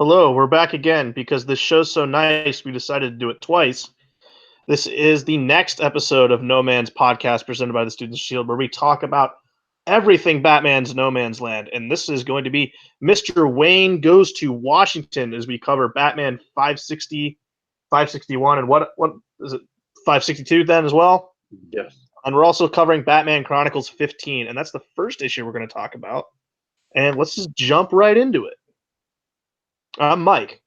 Hello, we're back again because this show's so nice we decided to do it twice. This is the next episode of No Man's Podcast presented by the Students Shield, where we talk about everything Batman's No Man's Land. And this is going to be Mr. Wayne Goes to Washington as we cover Batman 560, 561, and what is it, 562 then as well? Yes. And we're also covering Batman Chronicles 15, and that's the first issue we're going to talk about. And let's just jump right into it. I'm Mike.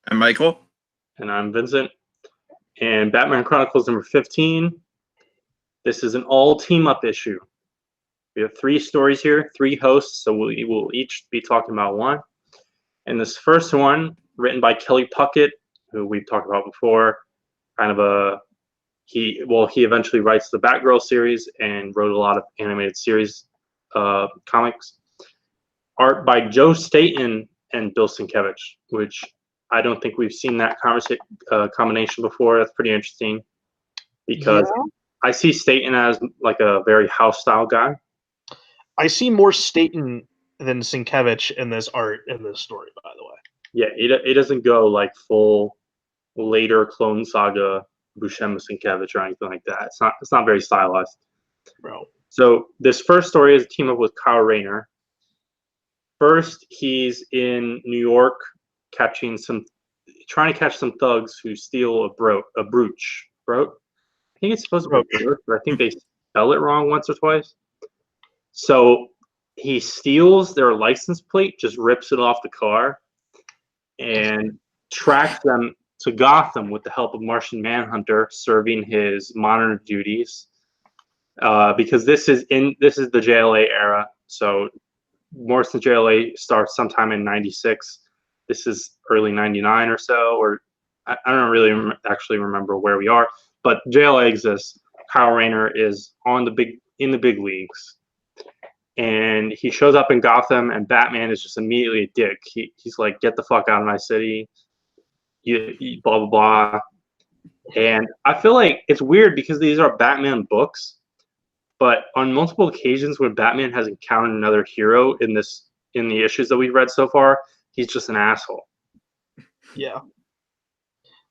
I'm Michael. And I'm Vincent. And Batman Chronicles number 15. This is an all team-up issue. We have 3 stories here, 3 hosts, so we will each be talking about one. And this first one, written by Kelly Puckett, who we've talked about before, he eventually writes the Batgirl series and wrote a lot of animated series comics. Art by Joe Staton and Bill Sienkiewicz, which I don't think we've seen that combination before. That's pretty interesting because I see Staton as like a very house style guy. I see more Staton than Sienkiewicz in this art in this story, by the way. Yeah, it doesn't go like full later Clone Saga Buscema Sienkiewicz or anything like that. It's not very stylized. Bro. So this first story is a team up with Kyle Rayner. First, he's in New York trying to catch some thugs who steal a brooch. Brooch? I think it's supposed to be brooch, but I think they spell it wrong once or twice. So he steals their license plate, just rips it off the car, and tracks them to Gotham with the help of Martian Manhunter serving his monitor duties. Because this is the JLA era, so Morrison JLA starts sometime in 96. This is early 99 or so, or I don't really actually remember where we are, but JLA exists. Kyle Rayner is in the big leagues. And he shows up in Gotham, and Batman is just immediately a dick. He's like, get the fuck out of my city, you blah, blah, blah. And I feel like it's weird because these are Batman books, but on multiple occasions when Batman has encountered another hero in the issues that we've read so far, he's just an asshole. Yeah.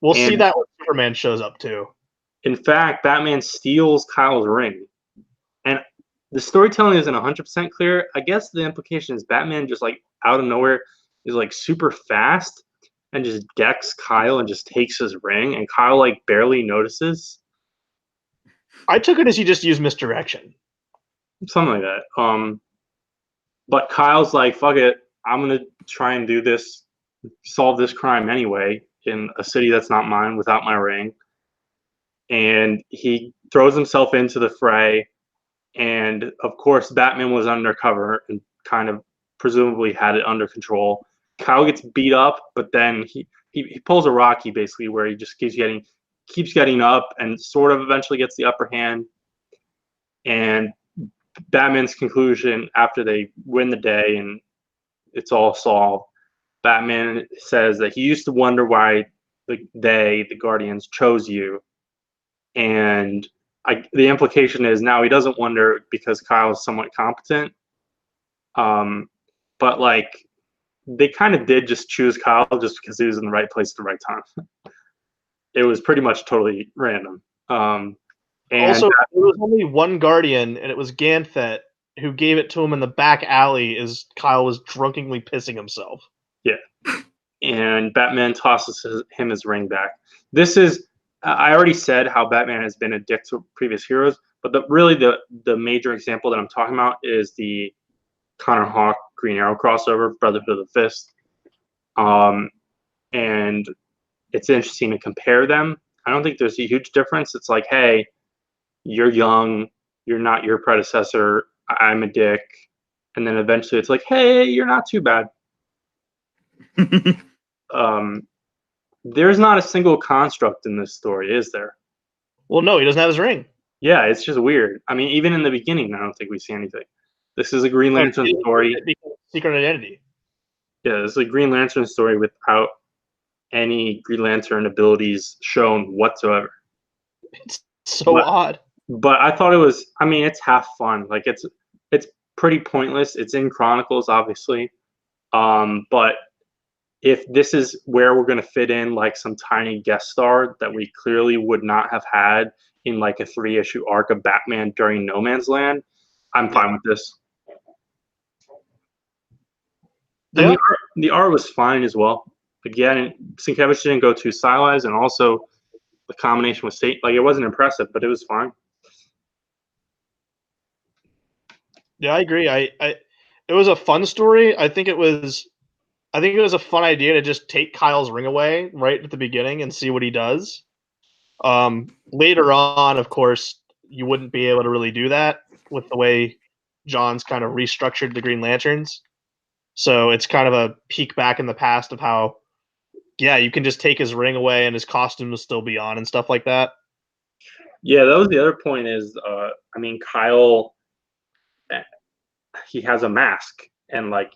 We'll see that when Superman shows up too. In fact, Batman steals Kyle's ring. And the storytelling isn't 100% clear. I guess the implication is Batman just like out of nowhere is like super fast and just decks Kyle and just takes his ring, and Kyle like barely notices. I took it as he just used misdirection. Something like that. But Kyle's like, fuck it, I'm going to try and do this, solve this crime anyway in a city that's not mine without my ring. And he throws himself into the fray. And, of course, Batman was undercover and kind of presumably had it under control. Kyle gets beat up, but then he pulls a Rocky, basically, where he just keeps getting up and sort of eventually gets the upper hand. And Batman's conclusion after they win the day and it's all solved, Batman says that he used to wonder why the Guardians chose you. And the implication is now he doesn't wonder because Kyle is somewhat competent. But like they kind of did just choose Kyle just because he was in the right place at the right time. It was pretty much totally random. And also, there was only one Guardian, and it was Ganthet, who gave it to him in the back alley as Kyle was drunkenly pissing himself. Yeah. And Batman tosses him his ring back. This is, I already said how Batman has been a dick to previous heroes, but the major example that I'm talking about is the Connor Hawke Green Arrow crossover, Brotherhood of the Fist. And it's interesting to compare them. I don't think there's a huge difference. It's like, hey, you're young, you're not your predecessor, I'm a dick. And then eventually it's like, hey, you're not too bad. There's not a single construct in this story, is there? Well, no, he doesn't have his ring. Yeah, it's just weird. I mean, even in the beginning, I don't think we see anything. This is a Green Lantern story. Secret identity. Yeah, this is a Green Lantern story without any Green Lantern abilities shown whatsoever. It's so odd. But I thought it was, I mean, it's half fun. Like it's pretty pointless. It's in Chronicles, obviously. But if this is where we're going to fit in like some tiny guest star that we clearly would not have had in like a 3-issue arc of Batman during No Man's Land, I'm fine with this. And Yeah. the art was fine as well. Again, Sienkiewicz didn't go too stylized, and also the combination with State, like it wasn't impressive, but it was fine. Yeah, I agree. It was a fun story. I think it was a fun idea to just take Kyle's ring away right at the beginning and see what he does. Later on, of course, you wouldn't be able to really do that with the way John's kind of restructured the Green Lanterns. So it's kind of a peek back in the past of how, yeah, you can just take his ring away and his costume will still be on and stuff like that. Yeah, that was the other point. Is I mean, Kyle, he has a mask, and like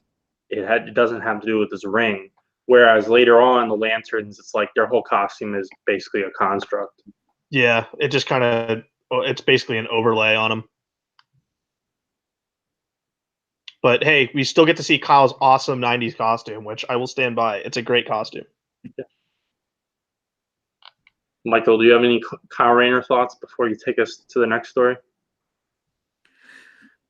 it doesn't have to do with his ring. Whereas later on, the lanterns, it's like their whole costume is basically a construct. Yeah, it just kind of it's basically an overlay on him. But hey, we still get to see Kyle's awesome '90s costume, which I will stand by. It's a great costume. Michael, do you have any Kyle Rayner thoughts before you take us to the next story?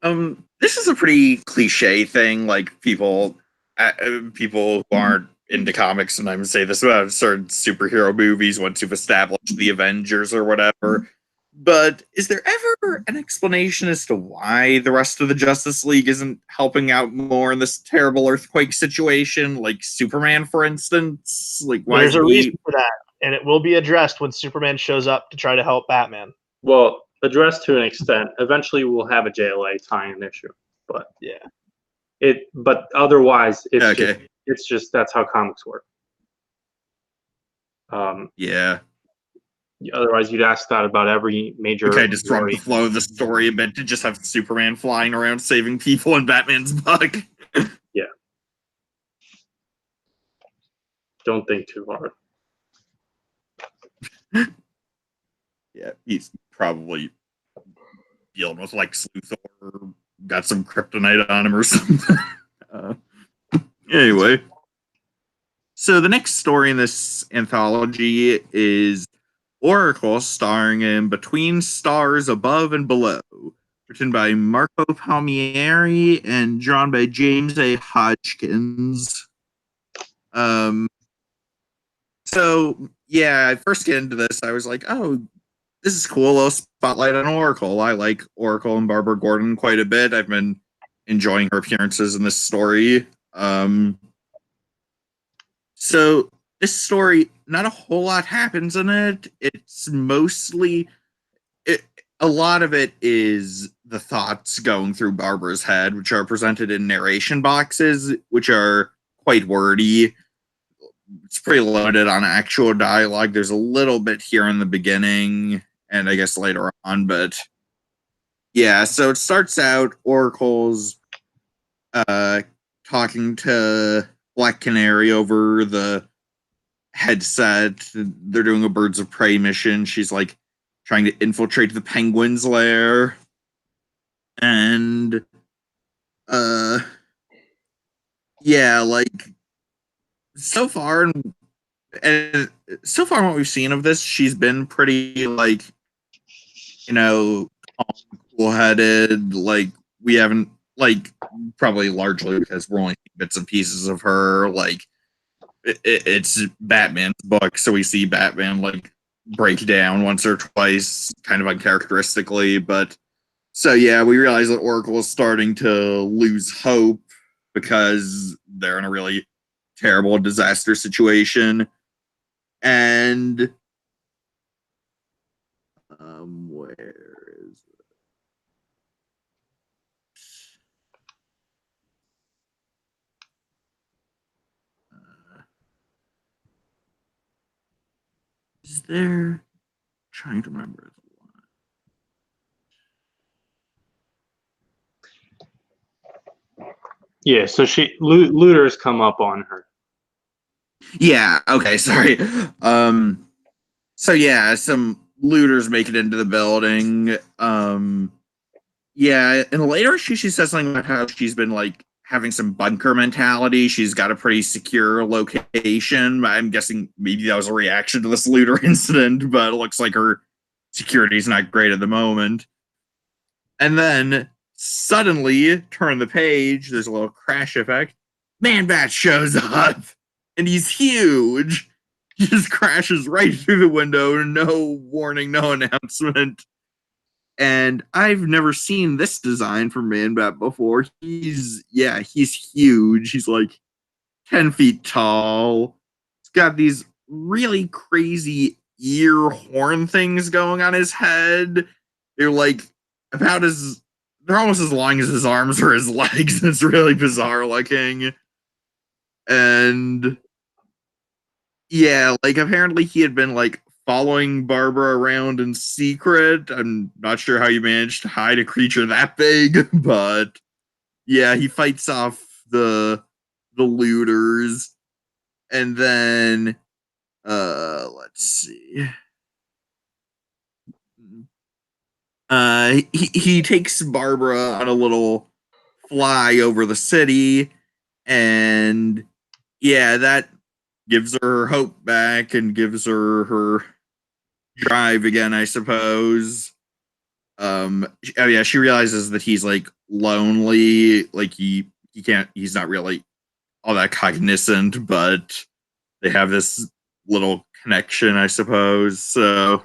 This is a pretty cliche thing. Like people who aren't into comics sometimes say this about certain superhero movies once you've established the Avengers or whatever. But is there ever an explanation as to why the rest of the Justice League isn't helping out more in this terrible earthquake situation? Like Superman, for instance? Like, why There's is a he... reason for that, and it will be addressed when Superman shows up to try to help Batman. Well, addressed to an extent. Eventually, we'll have a JLA tie-in issue, but yeah, But otherwise, Okay. It's just that's how comics work. Yeah. Otherwise, you'd ask that about every major. Okay, disrupt the flow of the story a bit to just have Superman flying around saving people and Batman's bug. Yeah. Don't think too hard. Yeah, he's probably dealing with like Luthor, or got some kryptonite on him or something. Anyway, so the next story in this anthology is Oracle, starring in Between Stars Above and Below, written by Marco Palmieri and drawn by James A. Hodgkins. So yeah, I first get into this, I was like, oh, this is cool. A little spotlight on Oracle. I like Oracle and Barbara Gordon quite a bit. I've been enjoying her appearances in this story. So this story, not a whole lot happens in it. It's mostly a lot of it is the thoughts going through Barbara's head, which are presented in narration boxes, which are quite wordy. It's pretty limited on actual dialogue. There's a little bit here in the beginning and I guess later on, but yeah, so it starts out Oracle's talking to Black Canary over the headset. They're doing a Birds of Prey mission. She's like trying to infiltrate the Penguin's lair. And yeah, like so far and so far what we've seen of this, she's been pretty like, you know, cool-headed. Like we haven't, like, probably largely because we're only seeing bits and pieces of her. Like it's Batman's book, so we see Batman like break down once or twice, kind of uncharacteristically. But so yeah, we realize that Oracle is starting to lose hope because they're in a really terrible disaster situation. And where is it? Is there? Trying to remember. Yeah, so looters come up on her. Yeah, okay, sorry. So yeah, some looters make it into the building. Yeah, in a later issue, she says something about how she's been like having some bunker mentality. She's got a pretty secure location. I'm guessing maybe that was a reaction to this looter incident, but it looks like her security's not great at the moment. And then suddenly, turn the page, there's a little crash effect. Man-Bat shows up, and he's huge. He just crashes right through the window, no warning, no announcement. And I've never seen this design for Man-Bat before. He's huge. He's like 10 feet tall. He's got these really crazy ear horn things going on his head. They're like they're almost as long as his arms or his legs. It's really bizarre looking. And yeah, like apparently he had been like following Barbara around in secret. I'm not sure how you managed to hide a creature that big, but yeah, he fights off the looters, and then let's see. He takes Barbara on a little fly over the city, and yeah, that gives her hope back and gives her drive again, I suppose. Oh yeah, she realizes that he's like lonely, like he's not really all that cognizant, but they have this little connection, I suppose. So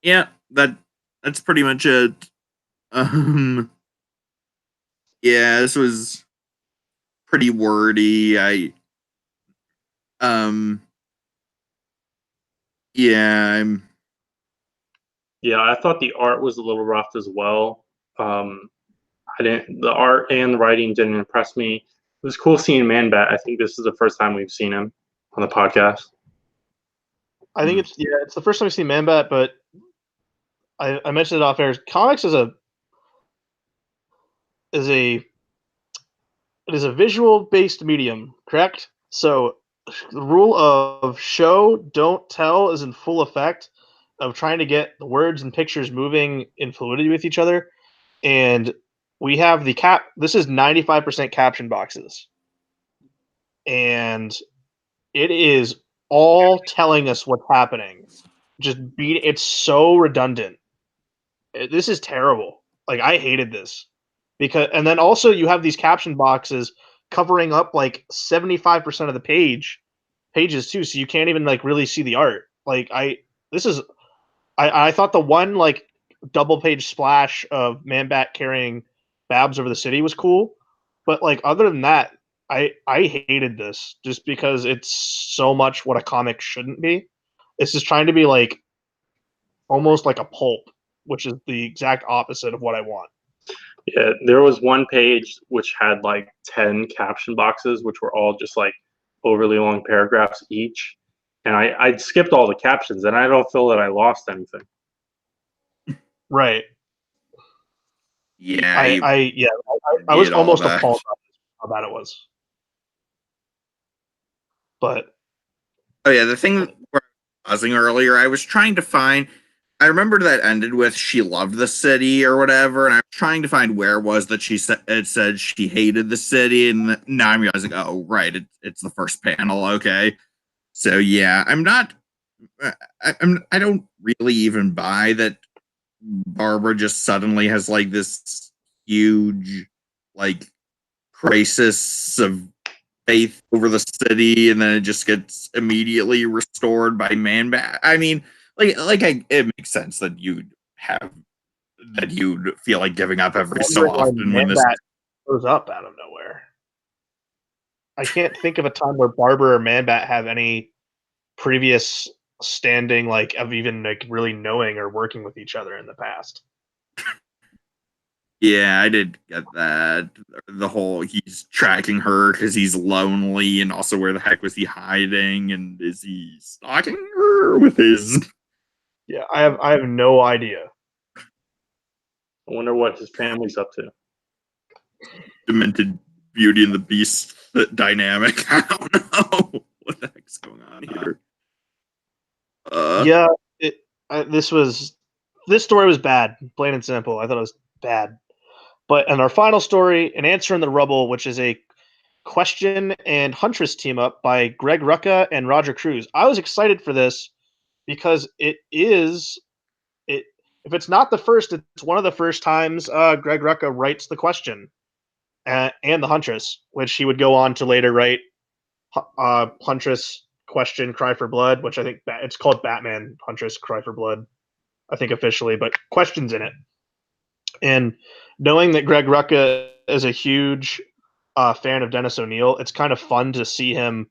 yeah, that's pretty much it. Um yeah, this was pretty wordy. Um yeah, Yeah, I thought the art was a little rough as well. Um, the art and the writing didn't impress me. It was cool seeing Man-Bat. I think this is the first time we've seen him on the podcast. I think it's the first time we've seen Man-Bat, but I mentioned it off air. Comics is a visual based medium, correct? So the rule of show don't tell is in full effect of trying to get the words and pictures moving in fluidity with each other. And we have this is 95% caption boxes. And it is all telling us what's happening. It's so redundant. This is terrible. Like I hated this and then also you have these caption boxes covering up like 75% of the pages too, so you can't even like really see the art. Like I thought the one like double page splash of Man-Bat carrying Babs over the city was cool, but like other than that, I hated this just because it's so much what a comic shouldn't be. It's just trying to be like almost like a pulp, which is the exact opposite of what I want. Yeah, there was one page which had like 10 caption boxes, which were all just like overly long paragraphs each. And I skipped all the captions, and I don't feel that I lost anything. Right. yeah, I was almost appalled how bad it was. But oh yeah, the thing where I was pausing earlier, I was trying to find. I remember that ended with she loved the city or whatever, and I'm trying to find where it was that it said she hated the city, and now I'm realizing, oh right, it's the first panel. Okay, so yeah, I'm not. I don't really even buy that Barbara just suddenly has like this huge like crisis of faith over the city, and then it just gets immediately restored by Man-Bat. I mean, it makes sense that you'd feel like giving up every so often when this goes up out of nowhere. I can't think of a time where Barbara or Man-Bat have any previous standing like of even like really knowing or working with each other in the past. Yeah, I did get that. The whole he's tracking her because he's lonely, and also where the heck was he hiding, and is he stalking her with his? Yeah, I have no idea. I wonder what his family's up to. Demented Beauty and the Beast dynamic. I don't know what the heck's going on here. Yeah, this story was bad, plain and simple. I thought it was bad. But in our final story, An Answer in the Rubble, which is a Question and Huntress team up by Greg Rucka and Roger Cruz. I was excited for this because it is it. If it's not the first, it's one of the first times Greg Rucka writes the Question and the Huntress, which he would go on to later write Huntress, Question, Cry for Blood, which I think it's called Batman Huntress, Cry for Blood, I think officially, but Question's in it. And knowing that Greg Rucka is a huge fan of Dennis O'Neil, it's kind of fun to see him.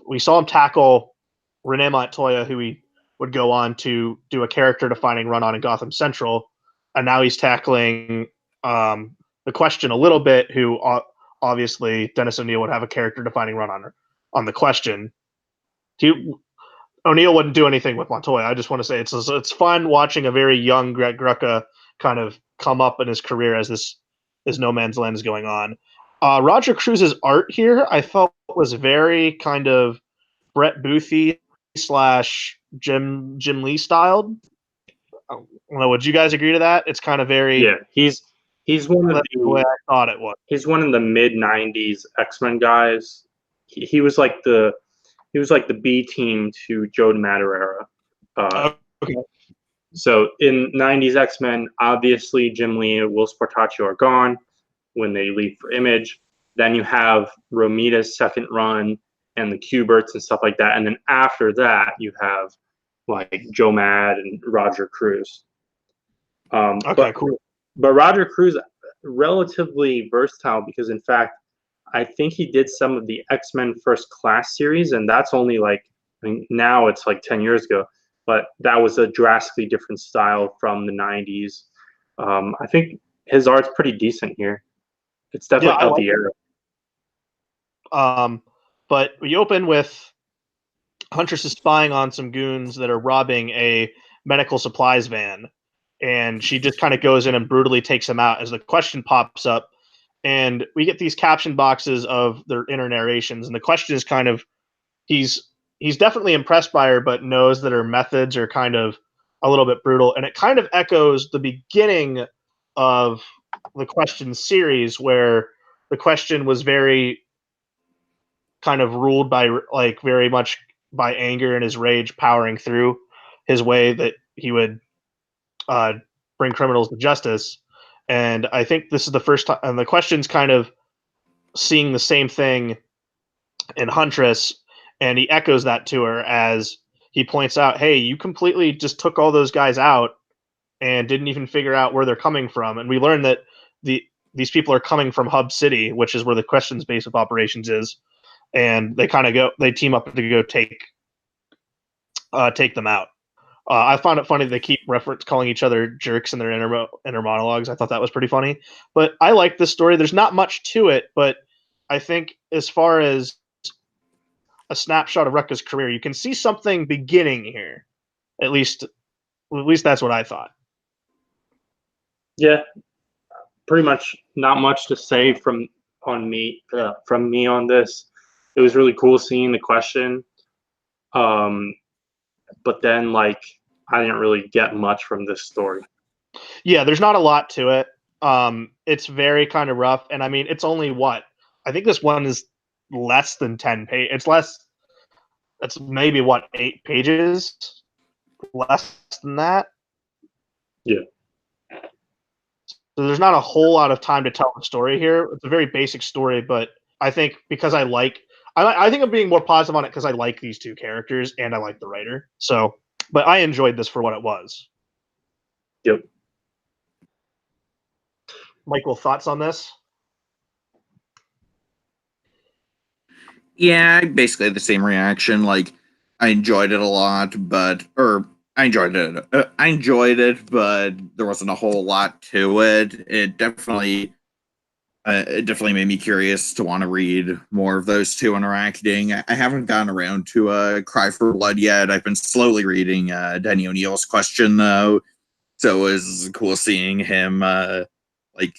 We saw him tackle Renee Montoya, who he would go on to do a character-defining run-on in Gotham Central, and now he's tackling the Question a little bit, who obviously Dennis O'Neil would have a character-defining run on the Question. O'Neil wouldn't do anything with Montoya. I just want to say it's fun watching a very young Greg Rucka kind of come up in his career as No Man's Land is going on. Roger Cruz's art here I felt was very kind of Brett Boothy / Jim Lee styled. I don't know, would you guys agree to that? It's kind of very He's one of the way I thought it was. He's one of the mid '90s X-Men guys. He was like the B team to Joe DiMattera. Okay. So in '90s X-Men, obviously Jim Lee and Will Sportaccio are gone when they leave for Image. Then you have Romita's second run and the Kuberts and stuff like that. And then after that, you have like Joe Mad and Roger Cruz. Cool. But Roger Cruz, relatively versatile because, in fact, I think he did some of the X-Men First Class series, and that's only like, I mean, now it's like 10 years ago, but that was a drastically different style from the 90s. I think his art's pretty decent here. It's definitely out the era. But we open with Huntress is spying on some goons that are robbing a medical supplies van, and she just kind of goes in and brutally takes them out as the Question pops up, and we get these caption boxes of their inner narrations, and the Question is kind of he's definitely impressed by her, but knows that her methods are kind of a little bit brutal, and it kind of echoes the beginning of the Question series where the Question was very kind of ruled by like very much by anger and his rage powering through his way that he would bring criminals to justice. And I think this is the first time, and the Question's kind of seeing the same thing in Huntress, and he echoes that to her as he points out, hey, you completely just took all those guys out and didn't even figure out where they're coming from. And we learned that these people are coming from Hub City, which is where the Question's base of operations is, and they team up to go take them out. I found it funny they keep calling each other jerks in their inner monologues. I thought that was pretty funny. But I like this story. There's not much to it, but I think as far as a snapshot of Rucka's career, you can see something beginning here. At least that's what I thought. Yeah, pretty much not much to say from me on this. It was really cool seeing the Question. But then, like, I didn't really get much from this story. Yeah, there's not a lot to it. It's very kind of rough, and I mean, it's only what I think this one is less than 10 pages. It's less. It's maybe 8 pages, less than that. Yeah. So there's not a whole lot of time to tell the story here. It's a very basic story, but I think because I think I'm being more positive on it because I like these two characters and I like the writer. So, but I enjoyed this for what it was. Yep. Michael, thoughts on this? Yeah, basically the same reaction. Like, I enjoyed it a lot, but I enjoyed it, but there wasn't a whole lot to it. It definitely made me curious to want to read more of those two interacting. I haven't gotten around to Cry for Blood yet. I've been slowly reading Denny O'Neil's Question though, so it was cool seeing him like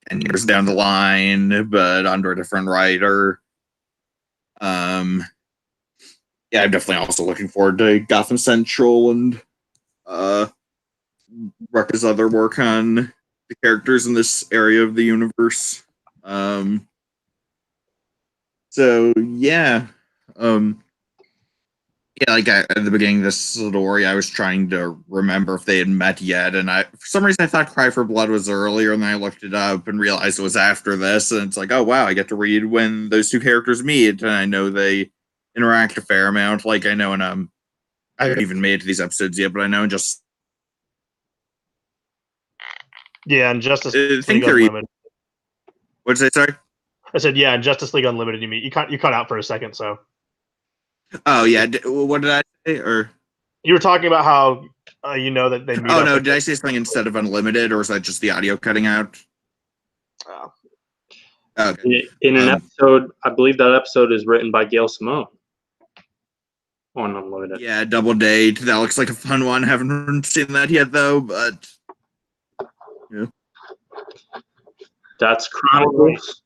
10 years down the line, but under a different writer. Yeah, I'm definitely also looking forward to Gotham Central and Rucka's other work on the characters in this area of the universe. So yeah, yeah, like at the beginning of this story, I was trying to remember if they had met yet, and for some reason I thought Cry for Blood was earlier, and then I looked it up and realized it was after this, and it's like, oh wow, I get to read when those two characters meet, and I know they interact a fair amount. Like I know in I haven't even made it to these episodes yet, but I know in just Yeah, and Justice I think League they're Unlimited. What'd you say? Sorry. I said, yeah, in Justice League Unlimited, you cut out for a second, so. Oh yeah, what did I say? Or you were talking about how you know that they meet oh up. no, did I say something instead of unlimited, or was that just the audio cutting out? Okay. In an episode, I believe that episode is written by Gail Simone on Unlimited. Yeah, Double Date. That looks like a fun one. Haven't seen that yet though, but yeah. That's Chronicles.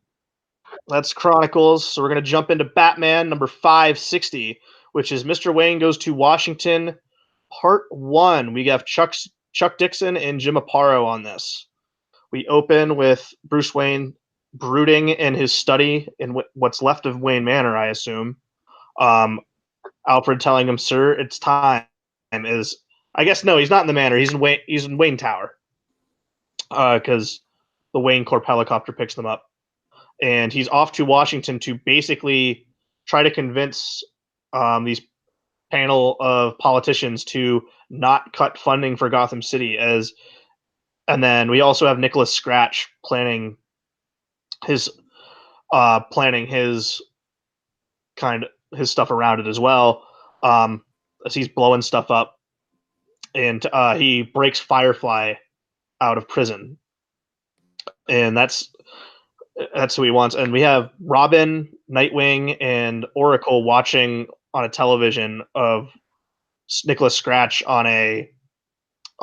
That's Chronicles. So we're gonna jump into Batman number 560, which is Mr. Wayne Goes to Washington, Part 1. We have Chuck Dixon and Jim Aparo on this. We open with Bruce Wayne brooding in his study in what's left of Wayne Manor, I assume. Alfred telling him, "Sir, it's time." I guess no, he's not in the manor. He's in Wayne Tower, because the Wayne Corp helicopter picks them up, and he's off to Washington to basically try to convince these panel of politicians to not cut funding for Gotham City. And then we also have Nicholas Scratch planning his stuff around it as well, as he's blowing stuff up, and he breaks Firefly out of prison, and that's who he wants. And we have Robin, Nightwing, and Oracle watching on a television of Nicholas Scratch on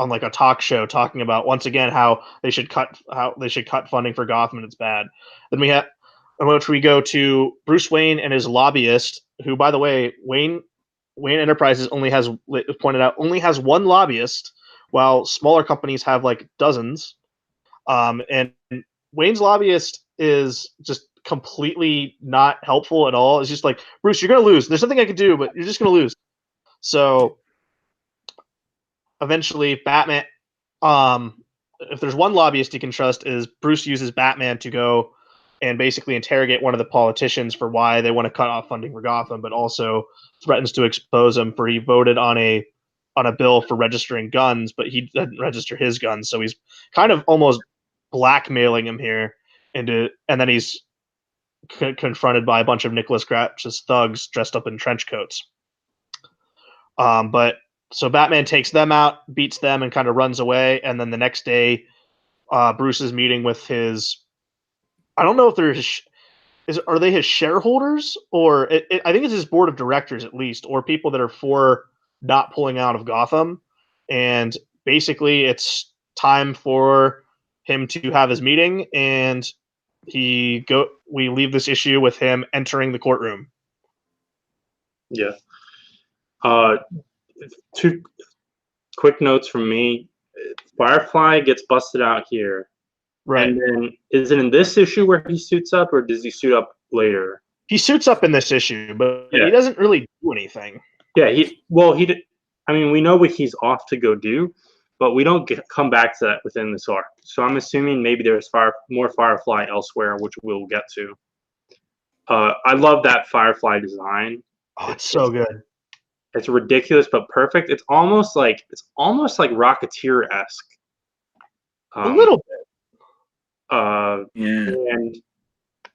like a talk show, talking about once again how they should cut funding for Gotham, and it's bad. Then we have, in which we go to Bruce Wayne and his lobbyist, who, by the way, Wayne Enterprises only has one lobbyist, while smaller companies have like dozens. And Wayne's lobbyist is just completely not helpful at all. It's just like, Bruce, you're gonna lose. There's nothing I can do, but you're just gonna lose. So eventually, Batman. If there's one lobbyist you can trust, is Bruce uses Batman to go and basically interrogate one of the politicians for why they want to cut off funding for Gotham, but also threatens to expose him for he voted on a bill for registering guns, but he didn't register his guns, so he's kind of almost blackmailing him here, and then he's confronted by a bunch of Nicholas Scratch's thugs dressed up in trench coats. But so Batman takes them out, beats them, and kind of runs away. And then the next day, Bruce is meeting with his. I don't know if they're are they his shareholders, or I think it's his board of directors at least, or people that are for not pulling out of Gotham. And basically, it's time for him to have his meeting, and we leave this issue with him entering the courtroom. Yeah. Two quick notes from me. Firefly gets busted out here. Right. And then is it in this issue where he suits up, or does he suit up later? He suits up in this issue, but Yeah. he doesn't really do anything. Yeah, I mean, we know what he's off to go do, but we don't come back to that within this arc. So I'm assuming maybe there's more Firefly elsewhere, which we'll get to. I love that Firefly design. Oh, it's so good. It's ridiculous but perfect. It's almost like Rocketeer-esque. A little bit. Yeah. And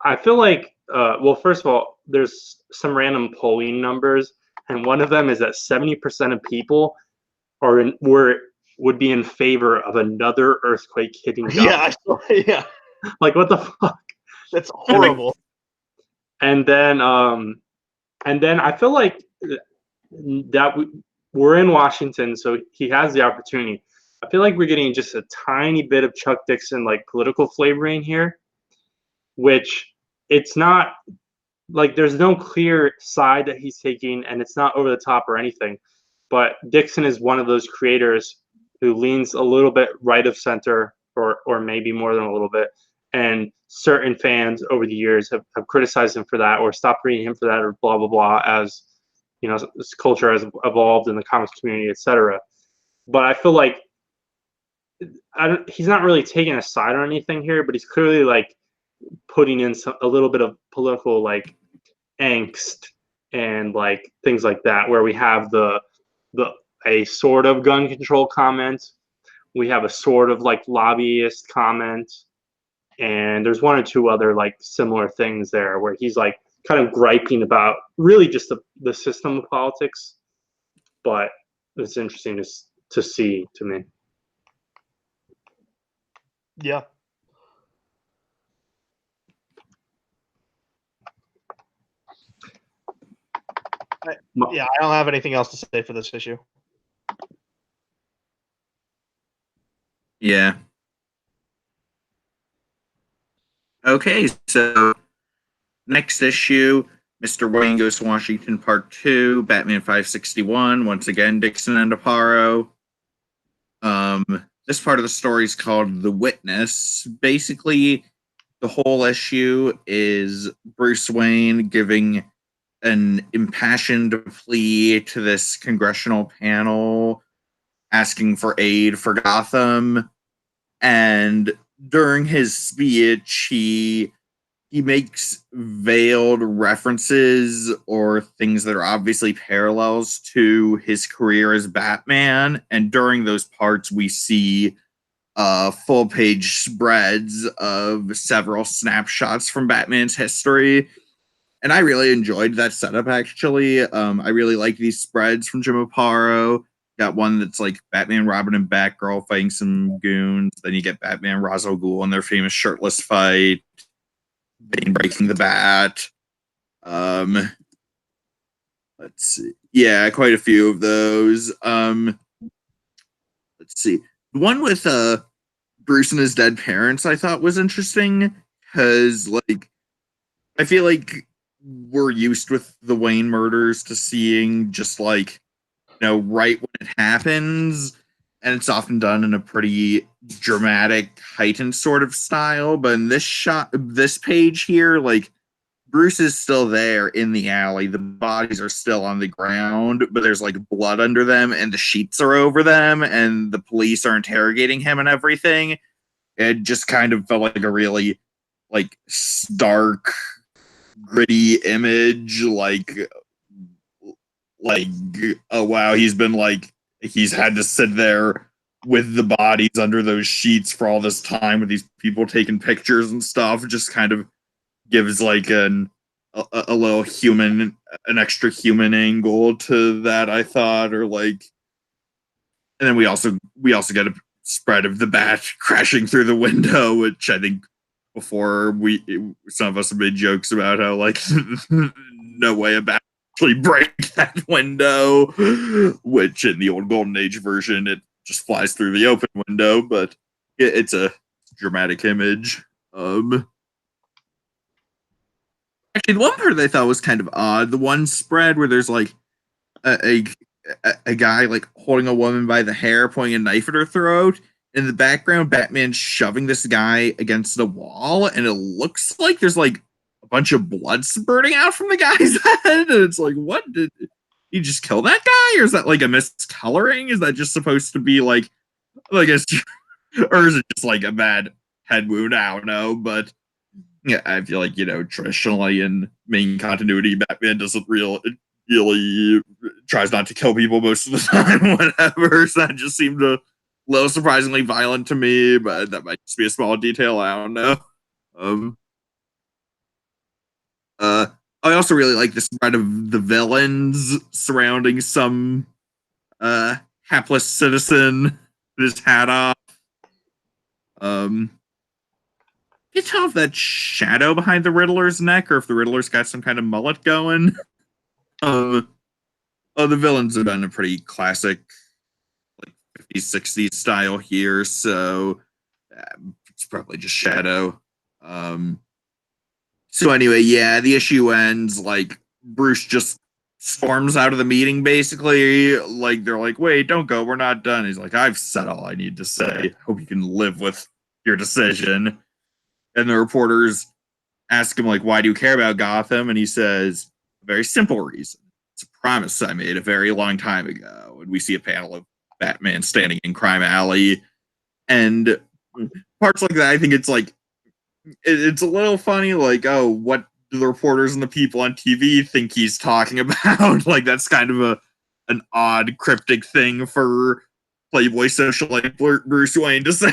I feel like, well, first of all, there's some random polling numbers, and one of them is that 70% of people would be in favor of another earthquake hitting Gotham. Yeah. Like, what the fuck? That's horrible. And then I feel like that we're in Washington, so he has the opportunity. I feel like we're getting just a tiny bit of Chuck Dixon like political flavoring here, which it's not like there's no clear side that he's taking, and it's not over the top or anything. But Dixon is one of those creators who leans a little bit right of center or maybe more than a little bit. And certain fans over the years have criticized him for that, or stopped reading him for that, or blah blah blah, as this culture has evolved in the comics community, etc. But I feel like he's not really taking a side on anything here, but he's clearly like putting in a little bit of political like angst and like things like that, where we have the a sort of gun control comment, we have a sort of like lobbyist comment, and there's one or two other like similar things there where he's like kind of griping about really just the system of politics. But it's interesting to see to me. Yeah. I don't have anything else to say for this issue. Yeah. Okay, so next issue, Mr. Wayne Goes to Washington Part 2, Batman 561, once again, Dixon and Aparo. This part of the story is called The Witness. Basically, the whole issue is Bruce Wayne giving an impassioned plea to this congressional panel asking for aid for Gotham. And during his speech, he makes veiled references or things that are obviously parallels to his career as Batman. And during those parts, we see full page spreads of several snapshots from Batman's history. And I really enjoyed that setup, actually. I really like these spreads from Jim Aparo. Got one that's like Batman, Robin, and Batgirl fighting some goons. Then you get Batman, Ra's al Ghul in their famous shirtless fight. Bane breaking the bat. Let's see. Yeah, quite a few of those. Let's see. The one with Bruce and his dead parents I thought was interesting because, like, I feel like we're used with the Wayne murders to seeing just like, right when it happens, and it's often done in a pretty dramatic, heightened sort of style. But in this page here, like, Bruce is still there in the alley. The bodies are still on the ground, but there's like blood under them, and the sheets are over them, and the police are interrogating him and everything. It just kind of felt like a really like stark, gritty image. Like, oh wow, he's had to sit there with the bodies under those sheets for all this time with these people taking pictures and stuff. Just kind of gives like a little human, an extra human angle to that, I thought. Or like, and then we also get a spread of the bat crashing through the window, which I think before some of us have made jokes about how like no way a bat actually break that window, which in the old Golden Age version it just flies through the open window, but it's a dramatic image. Actually, the one part that I thought was kind of odd, the one spread where there's like a guy like holding a woman by the hair, pointing a knife at her throat. In the background, Batman's shoving this guy against the wall, and it looks like there's like a bunch of blood spurting out from the guy's head. And it's like, what? Did he just kill that guy? Or is that like a miscoloring? Is that just supposed to be like or is it just like a bad head wound? I don't know. But yeah, I feel like, traditionally in main continuity, Batman doesn't really tries not to kill people most of the time, whatever. So that just seemed a little surprisingly violent to me, but that might just be a small detail. I don't know. I also really like the spread of the villains surrounding some hapless citizen with his hat off. You tell if that shadow behind the Riddler's neck or if the Riddler's got some kind of mullet going. The villains have done a pretty classic, like 50s, 60s style here, so it's probably just shadow. So anyway, yeah, the issue ends like Bruce just storms out of the meeting, basically. Like, they're like, wait, don't go, we're not done. He's like, I've said all I need to say. Hope you can live with your decision. And the reporters ask him, like, why do you care about Gotham? And he says, a very simple reason. It's a promise I made a very long time ago. And we see a panel of Batman standing in Crime Alley. And parts like that, I think it's like, it's a little funny, like, oh, what do the reporters and the people on TV think he's talking about? Like, that's kind of an odd, cryptic thing for Playboy socialite Bruce Wayne to say.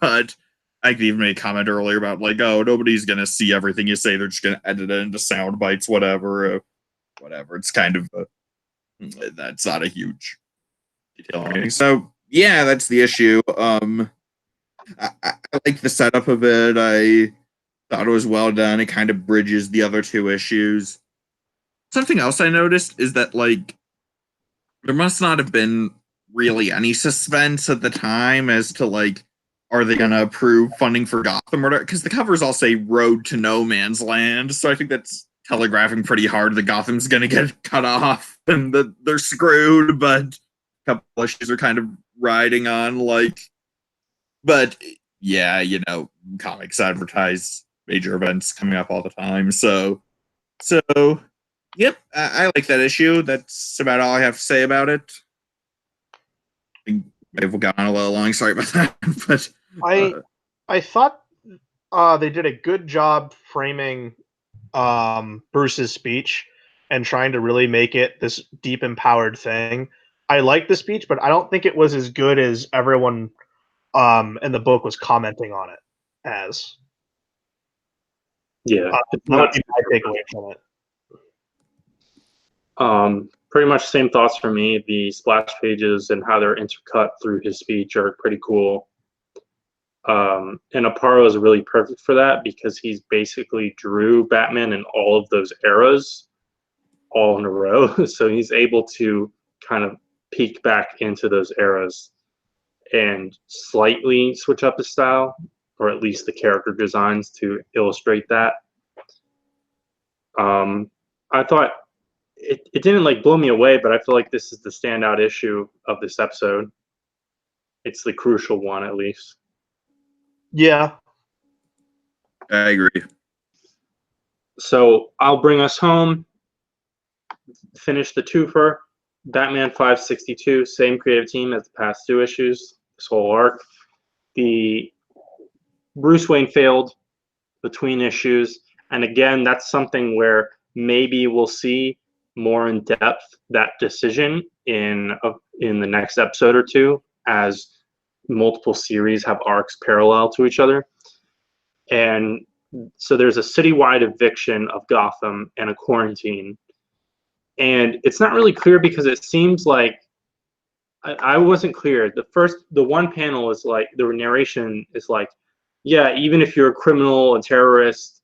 But I could even make a comment earlier about, like, oh, nobody's going to see everything you say. They're just going to edit it into sound bites, whatever. Whatever. It's kind of, that's not a huge detail. So, yeah, that's the issue. I like the setup of it. I thought it was well done. It kind of bridges the other two issues. Something else I noticed is that, like, there must not have been really any suspense at the time as to, like, are they going to approve funding for Gotham or not? Because the covers all say Road to No Man's Land. So I think that's telegraphing pretty hard that Gotham's going to get cut off and that they're screwed. But a couple issues are kind of riding on, like, but yeah, you know, comics advertise major events coming up all the time. So yep, I like that issue. That's about all I have to say about it. I may have gone a little long. Sorry about that. But I thought they did a good job framing Bruce's speech and trying to really make it this deep, empowered thing. I liked the speech, but I don't think it was as good as everyone in the book was commenting on it as. Yeah, that would be my takeaway from it. Pretty much same thoughts for me. The splash pages and how they're intercut through his speech are pretty cool. And Aparo is really perfect for that because he's basically drew Batman in all of those eras all in a row. So he's able to kind of peek back into those eras and slightly switch up his style, or at least the character designs to illustrate that. I thought it didn't like blow me away, but I feel like this is the standout issue of this episode. It's the crucial one, at least. Yeah. I agree. So I'll bring us home. Finish the twofer. Batman 562, same creative team as the past two issues, this whole arc. The Bruce Wayne failed between issues. And again, that's something where maybe we'll see more in depth that decision in the next episode or two, as multiple series have arcs parallel to each other. And so there's a citywide eviction of Gotham and a quarantine. And it's not really clear because it seems like I wasn't clear. The one panel is like, the narration is like, yeah, even if you're a criminal and terrorist,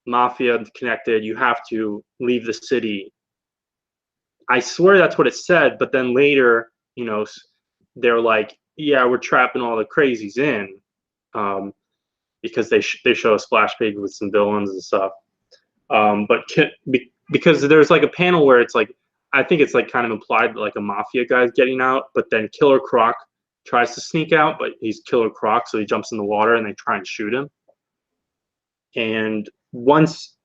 mafia connected, you have to leave the city. I swear that's what it said, but then later, you know, they're like, yeah, we're trapping all the crazies in, because they show a splash page with some villains and stuff. But because there's like a panel where it's like, I think it's like kind of implied that like a mafia guy's getting out, but then Killer Croc tries to sneak out, but he's Killer Croc, so he jumps in the water and they try and shoot him. And once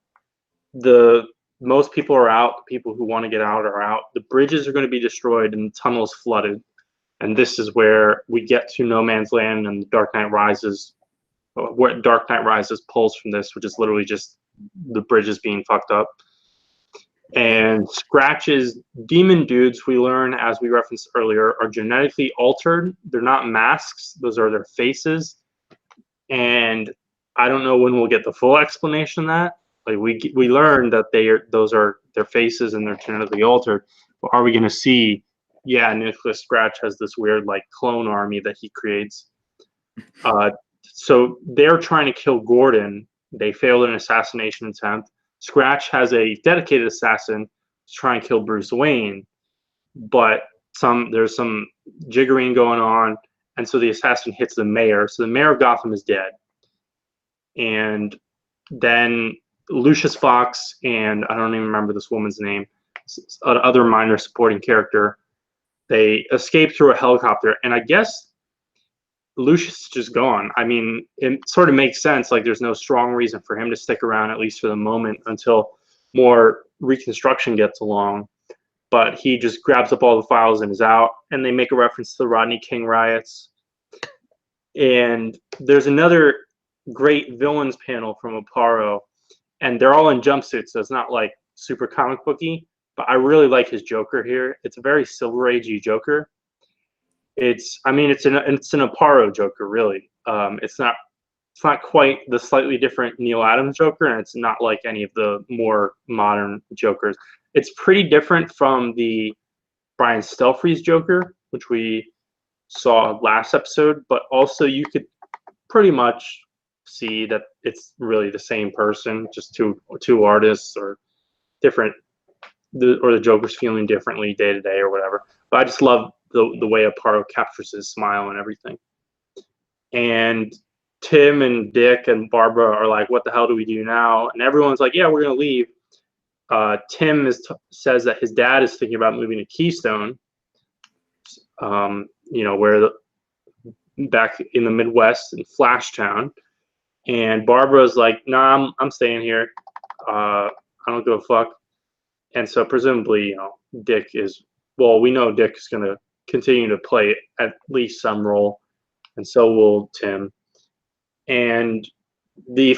most people are out, the people who want to get out are out, the bridges are going to be destroyed and the tunnels flooded. And this is where we get to No Man's Land and Dark Knight Rises, where Dark Knight Rises pulls from this, which is literally just the bridges being fucked up. And Scratch's demon dudes, we learn, as we referenced earlier, are genetically altered. They're not masks. Those are their faces. And I don't know when we'll get the full explanation of that. Like we learned that those are their faces and they're genetically altered. But are we going to see? Yeah, Nicholas Scratch has this weird like clone army that he creates. So they're trying to kill Gordon. They failed an assassination attempt. Scratch has a dedicated assassin to try and kill Bruce Wayne, but there's some jiggering going on, and so the assassin hits the mayor. So the mayor of Gotham is dead, and then Lucius Fox and I don't even remember this woman's name, other minor supporting character, they escape through a helicopter, and I guess Lucius is just gone. I mean, it sort of makes sense. Like, there's no strong reason for him to stick around, at least for the moment, until more reconstruction gets along. But he just grabs up all the files and is out. And they make a reference to the Rodney King riots. And there's another great villains panel from Aparo, and they're all in jumpsuits, so it's not like super comic booky. But I really like his Joker here. It's a very Silver Agey Joker. It's an Aparo Joker, really. It's not quite the slightly different Neil Adams Joker, and it's not like any of the more modern Jokers. It's pretty different from the Brian Stelfreeze Joker, which we saw last episode, but also you could pretty much see that it's really the same person, just two artists or different, or the Joker's feeling differently day to day or whatever. But I just love the way Aparo captures his smile and everything. And Tim and Dick and Barbara are like, what the hell do we do now? And everyone's like, yeah, we're going to leave. Tim says that his dad is thinking about moving to Keystone, where back in the Midwest in Flashtown. And Barbara's like, nah, I'm staying here. I don't give a fuck. And so presumably, Dick is, well, we know Dick is going to continue to play at least some role, and so will Tim. And the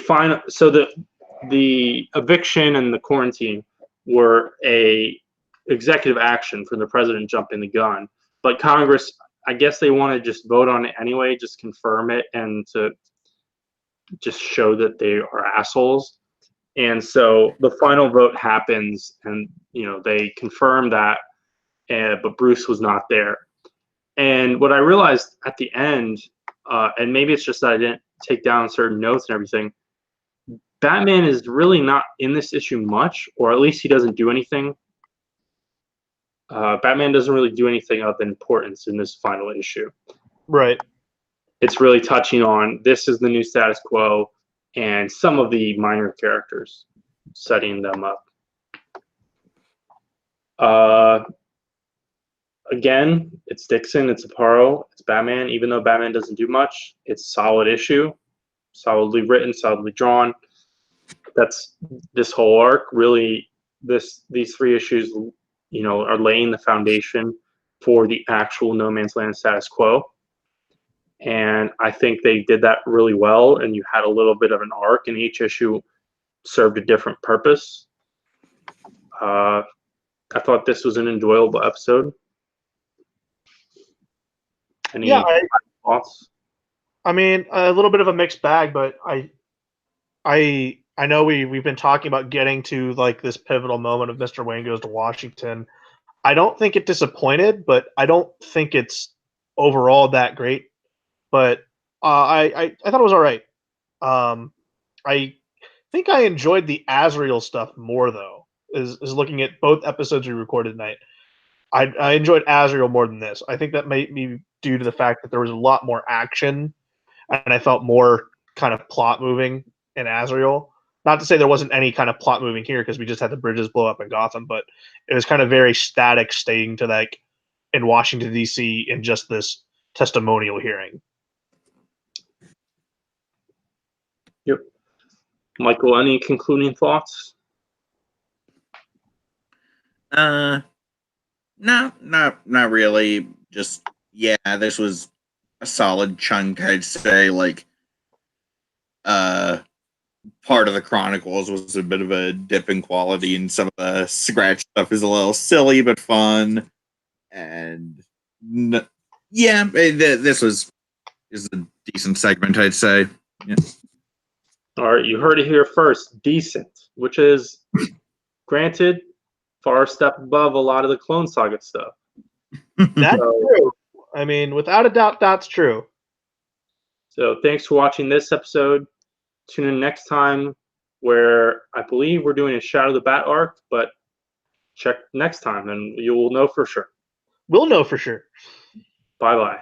eviction and the quarantine were a executive action from the president jumping the gun. But Congress, I guess they want to just vote on it anyway, just confirm it, and to just show that they are assholes. And so the final vote happens, and they confirm that, but Bruce was not there. And what I realized at the end, and maybe it's just that I didn't take down certain notes and everything, Batman is really not in this issue much, or at least he doesn't do anything. Batman doesn't really do anything of importance in this final issue. Right. It's really touching on this is the new status quo and some of the minor characters, setting them up. Again, it's Dixon, it's Aparo, it's Batman. Even though Batman doesn't do much, it's a solid issue, solidly written, solidly drawn. That's this whole arc. Really, these three issues, are laying the foundation for the actual No Man's Land status quo. And I think they did that really well, and you had a little bit of an arc, and each issue served a different purpose. I thought this was an enjoyable episode. Any thoughts? I mean, a little bit of a mixed bag, but I know we've been talking about getting to like this pivotal moment of Mr. Wayne Goes to Washington. I don't think it disappointed, but I don't think it's overall that great. But I thought it was all right. I think I enjoyed the Azrael stuff more though. Is looking at both episodes we recorded tonight. I enjoyed Azrael more than this. I think that might be due to the fact that there was a lot more action, and I felt more kind of plot moving in Azrael. Not to say there wasn't any kind of plot moving here, because we just had the bridges blow up in Gotham, but it was kind of very static, staying to like in Washington D.C. in just this testimonial hearing. Yep. Michael, any concluding thoughts? No, not really. Just, yeah, this was a solid chunk, I'd say. Like, part of the Chronicles was a bit of a dip in quality, and some of the scratch stuff is a little silly but fun. And this is a decent segment, I'd say. Yeah. All right, you heard it here first. Decent, which is, granted, far a step above a lot of the Clone Saga stuff. That's true. I mean, without a doubt, that's true. So thanks for watching this episode. Tune in next time, where I believe we're doing a Shadow the Bat arc, but check next time and you will know for sure. We'll know for sure. Bye-bye.